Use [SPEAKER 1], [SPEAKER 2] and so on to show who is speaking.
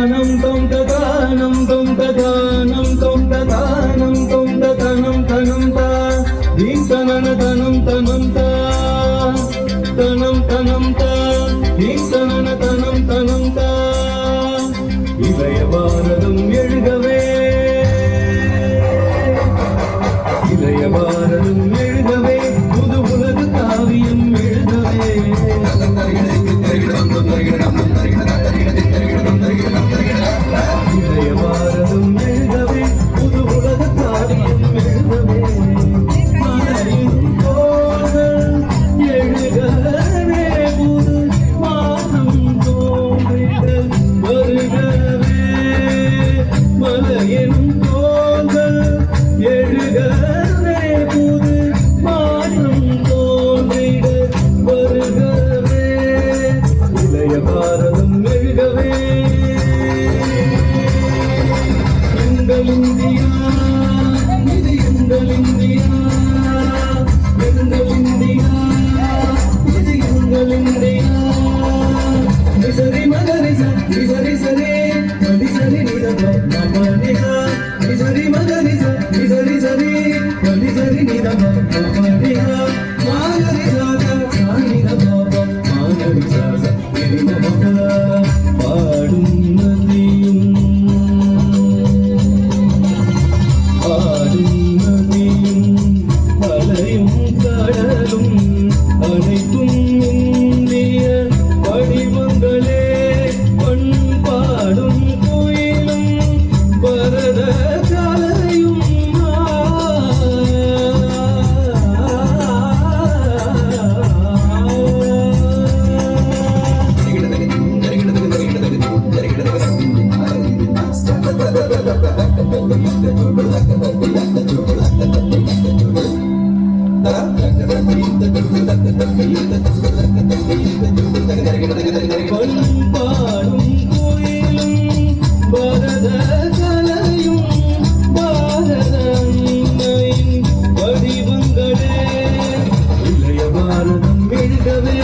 [SPEAKER 1] ததானம் தொம் ததானம் தொம் ததானம் தொம் ததானம் தொம் ததனம் தனம் தா தீந்தனன தனம் தனம் தா தனம் தனம் தா தீந்தனன தனம் தனம் தா இளைய பாரதம் எழுகவே இளைய பாரதம் எழுகவே புது உலக காவியம் எழுதவே இளைய பாரதம் எழுதவே புது உலக காவியம் எழுதவே மலையின் தோள்கள் எழுகவே புது மானம் தோன்றிட வருகவே மலையின் தோள்கள் எழுகவே புது மானம் தோன்றிட வருகவே இளைய பாரதம் எழுகவே எங்கள் இந்தியா இது எங்கள் இந்தியா எங்கள் இந்தியா இது எங்கள் இந்தியா நிசரி மகரிச நிசரி சரே மனிசரி நிதப மமனிசா நிசரி மகரிச நிசரி சரே மனிசரி நிதப மமனிசா மாகரிசாத சானித பாப மாகரிசாத நிதப பாடும் நதியும் பாடும் நதியும் மலையும் கடலும் அனைத்தும் இந்திய வடிவங்களே பண்பாடும் கோயிலும் பரத கலையும் பண்பாடும் கோயிலும் பரத கலையும் பாரத அன்னையின் வடிவங்களே இளைய பாரதம் எழுகவே